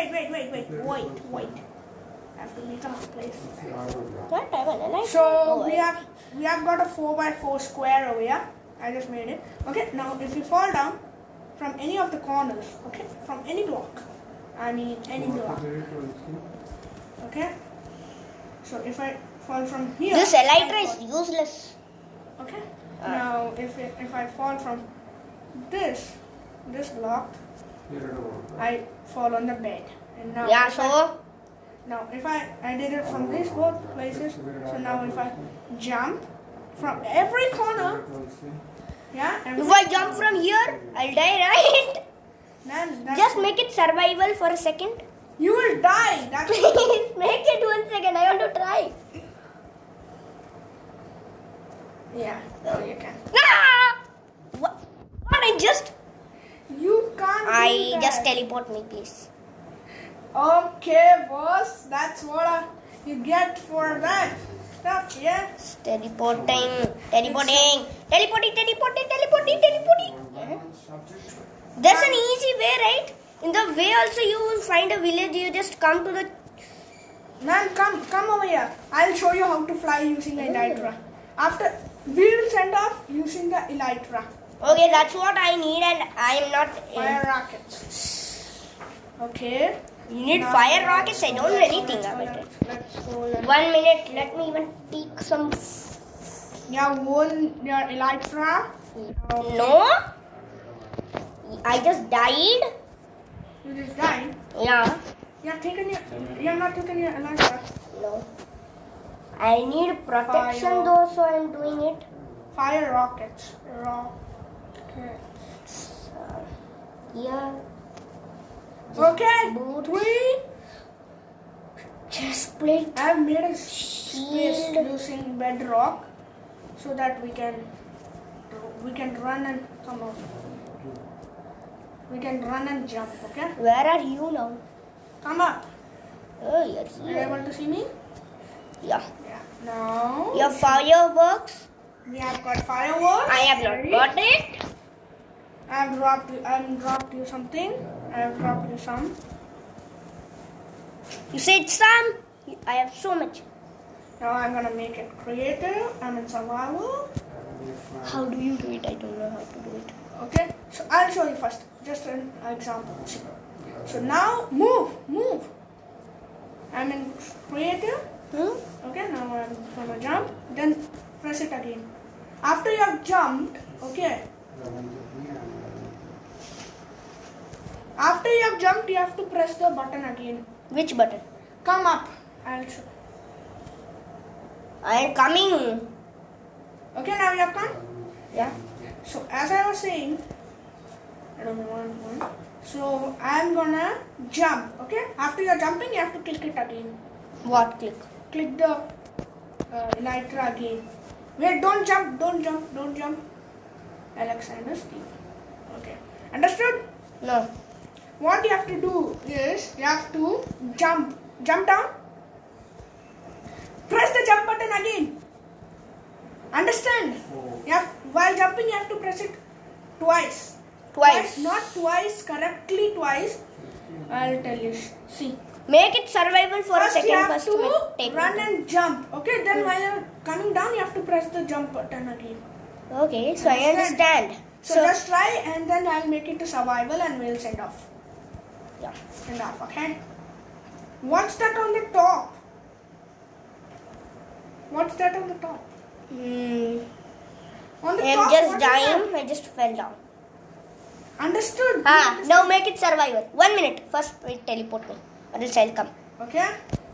Wait. I have to make a place. What? I want a light. So we have got a 4x4 square over here. I just made it. Okay, now if you fall down from any of the corners, okay, from any block, I mean any block. Okay. So if I fall from here, This elytra is useless. okay. Now if I fall from this block, I fall on the bed. And now Yeah, if I did it from these both places, so now if I jump from every corner, yeah. if I jump from here, I'll die, right? Then Just make it survival for a second. you will die. That's Please make it 1 second. I want to try. yeah. So you can. Ah! What? You can't. I do just that. teleport me, please. Okay, boss. That's what you get for that stuff. Yeah. Teleporting. There's an easy way, right? In the way also you will find a village. You just come to the... Man, come over here. I'll show you how to fly using the elytra. After we will send off using the elytra. Okay, that's what I need and I am not... Fire rockets. Okay. You need Now, fire rockets? I don't know anything about it. Let's go. 1 minute. Let me even take some... You have won your elytra. No. I just died. You just died. Yeah. You have not taken your life back. No. I need protection Fire. though, so I'm doing it. Fire rockets. Yeah. Okay. Boots. 3. Chest plate. I have made a space Shield. using bedrock so that we can run and come out. We can run and jump, okay? Where are you now? Come up. Oh, you're Are you here. able to see me? Yeah. Yeah. Now Your fireworks. we have got fireworks. I have not got it. I have dropped you something. I have dropped you some. You said some. I have so much. Now I'm gonna make it creative. I'm in survival. How do you do it? I don't know how to do it. Okay, so I'll show you first, just an example. So now move. I'm in creative. Okay, now I'm gonna jump. Then press it again. After you have jumped, okay. After you have jumped, you have to press the button again. Which button? Come up. I'll show. I am coming. Okay, now you have come. Yeah. So as I was saying, I don't know one. So I'm gonna jump. Okay. After you're jumping, you have to click it again. What click? Click the elytra again. Wait, don't jump. Alexander Steve. Okay. Understood? No. What you have to do is you have to jump down. Press the jump button again. Understand? While jumping, you have to press it twice. Twice. Not twice, correctly twice. I'll tell you. See. Make it survival for a second. You have First, to take run it. and jump. Okay, then while you're coming down, you have to press the jump button again. Okay, so I understand. So just try, and then I'll make it to survival, and we'll send off. Yeah. Send off, okay? What's that on the top? What's that on the top? On the I'm top, just what is dying. that? I just fell down. Understood? Now make it survival. 1 minute. First, wait, teleport me. Or else I'll come. Okay?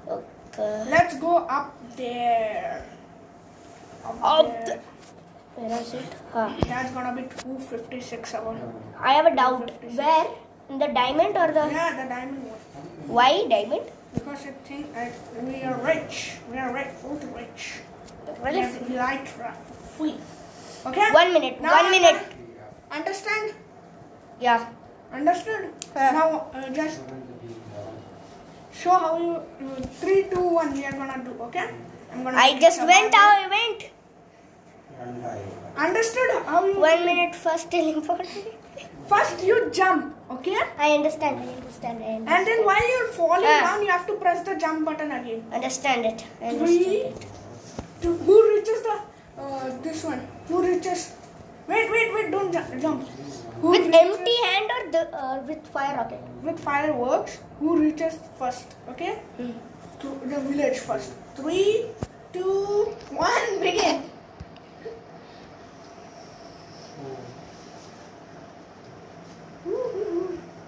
Okay. Let's go up there. Up there. Where is it? That's gonna be 256 hours. I have a doubt. Where? In the diamond or the... Yeah, the diamond one. Why diamond? Because I think we are rich. We are filthy rich. Well, We if- have light free. Okay? 1 minute. Now 1 I'm minute. gonna- Understand? Yeah. Understood? Huh. Now just show how you 3, 2, 1 we are gonna do. Okay? I'm gonna. I make just it went survival. out. I went. Understood how you? 1 minute first teleport. First you jump. Okay? I understand. And then while you're falling down, you have to press the jump button again. Understand it. I 3, understand it. 2. Who reaches the this one? Who reaches? Wait! Don't jump. Who With reaches- empty hand or with fire rocket? with fireworks, who reaches first? Okay? To the village first. 3, 2, 1, begin.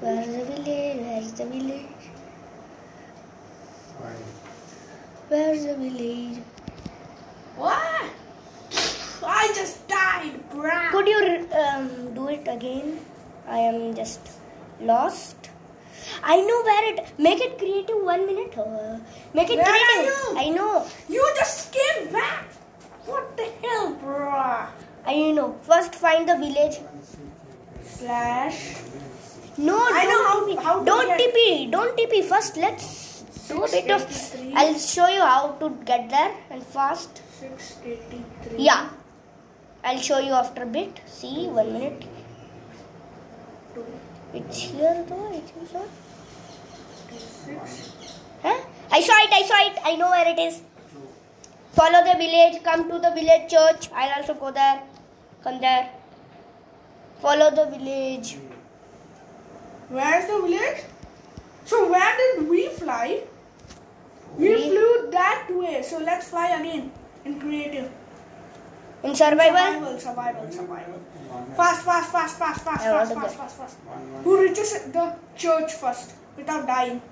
Where's the village? Where's the village? Where's the village? What? I just died, bruh. Could you do it again? I am just lost. I know where it. Make it creative. 1 minute. Make it Where are creative. you? I know. You just came back. What the hell, bruh? I know. First find the village. / No, I know don't how to don't get- TP. Don't TP. First, let's do a bit of. 683. I'll show you how to get there and fast. 683. Yeah. I'll show you after a bit. See, 1 minute. 2, It's here though. I think so. 6. Huh? I saw it. I know where it is. Follow the village. Come to the village church. I'll also go there. Come there. Follow the village. Where's the village? So where did we fly? We We- flew that way. So let's fly again in creative. In survival? Survival. Fast. I want to Fast. Who reaches the church first without dying?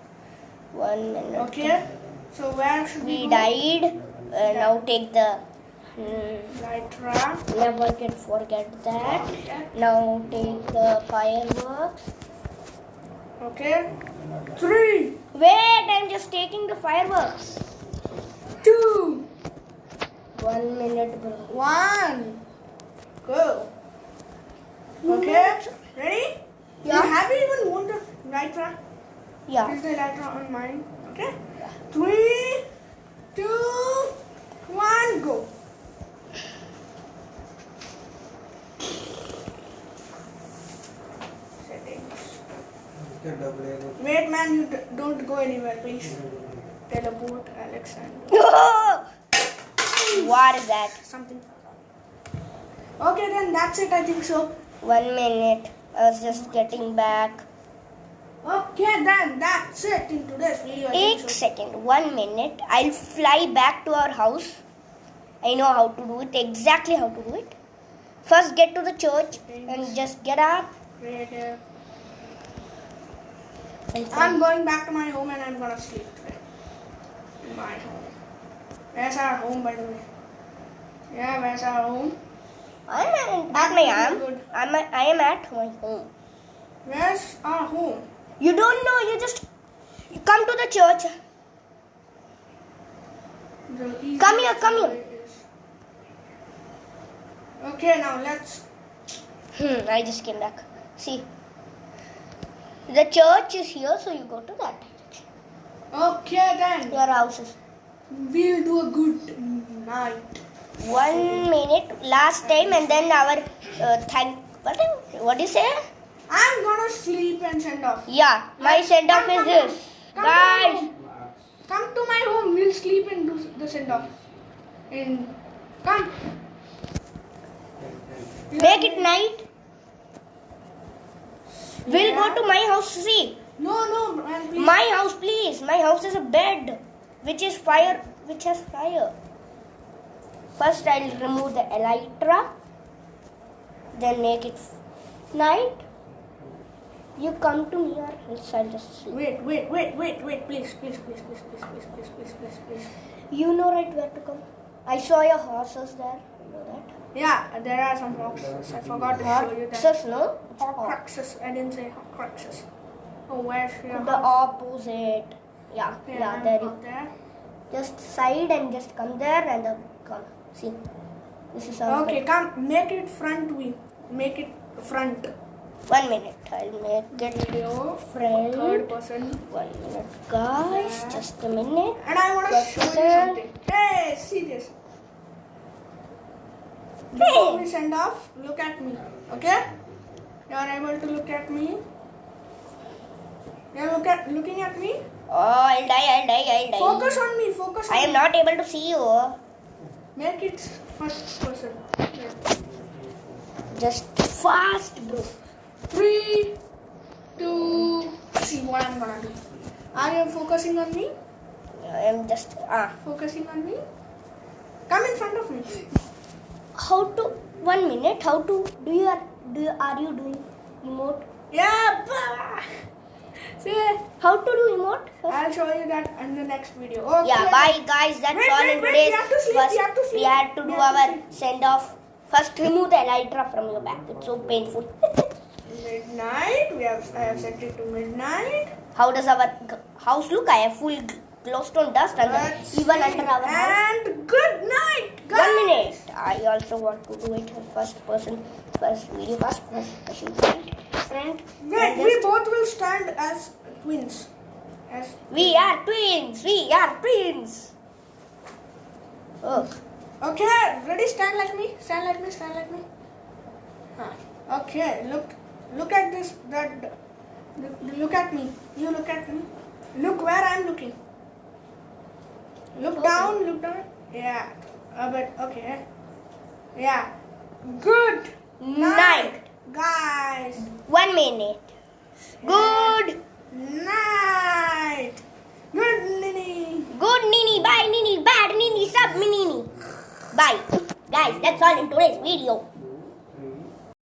1 minute. Okay. So where should we We go? died. Now take the. Elytra. Never forget that. Okay. Now take the fireworks. Okay. 3, Wait, I'm just taking the fireworks. 2, 1 minute, bro. 1. Go. Okay. Ready? Yeah. Have you even won the Elytra? Yeah. Is the Elytra on mine? Okay. 3, 2, 1, go. Settings. Wait, man, you don't go anywhere, please. Teleport, Alexander. What is that? Something. Okay, then that's it, I think so. 1 minute. I was just getting back. Okay, then that's it in today's video. I एक think so. second. 1 minute. I'll fly back to our house. I know how to do it. Exactly how to do it. First, get to the church and just get up. Creative. And I'm going back to my home and I'm gonna sleep today. In my home. Where's our home, by the way? Yeah, where's our home? I am at my home. I am at my home. Where's our home? You don't know. You come to the church. Come here, come here. Okay, now let's. I just came back. See, the church is here, so you go to that direction. Okay, then. Your house is. We'll do a good night. 1 minute. Last time, and then our What do you say? I'm gonna sleep and send off. Yeah, my send off is this, Come to my guys. home. Come to my home. We'll sleep and do the send off. And come. Make it night. We'll go to my house. See, No, man, please. my house, please. My house is a bed, which has fire. First, I'll remove the elytra. Then make it night. You come to me, or else I'll just sleep. Wait. Please. You know right where to come. I saw your horses there. You know that. Yeah, there are some horses. I forgot to show you that. Horses, no? Horcruxes. I didn't say horcruxes. Oh, where's your The house? opposite. Yeah, I'm there you. out there. Just side and just come there and then come. See, this is our Okay, bed. come. Make it front view. Make it front. 1 minute. I'll make it Video. front. Third person. 1 minute, guys. Yeah. Just a minute. And I want to First show you person. something. Hey, see this. Before we send off, look at me. Okay? You are able to look at me. You are looking at me. Oh, I'll die. Focus on me. Focus on I am me. not able to see you. Make it first person. Yeah. Just fast, bro. 3, 2. See what I'm gonna do. Are you focusing on me? I am just Focusing on me? Come in front of me. How to 1 minute? How to are you doing emote? Yeah. Bah. See, How to do emote? First? I'll show you that in the next video. Okay. Yeah, bye guys. That's Wait, all wait, in wait, today's. we have to sleep, First, we have to sleep. we had to We do have to our sleep. send off. First, remove the elytra from your back. It's so painful. Midnight. I have set it to midnight. How does our house look? I have full glowstone dust Let's even see. under our house. And good night, guys. 1 minute. I also want to do it in first person. First video. First person. Friend. Wait, And we just- both will stand as twins. We are twins. Oh. Okay, ready? Stand like me. Okay, look at this. Look at me. You look at me. Look where I'm looking. Look Okay. down. Yeah, a bit. Okay. Yeah. Good Night. guys. 1 minute. Good Night. Good Nini. Good Nini. Bye Nini. Bad Nini. Sub Nini. Bye. Guys, that's all in today's video.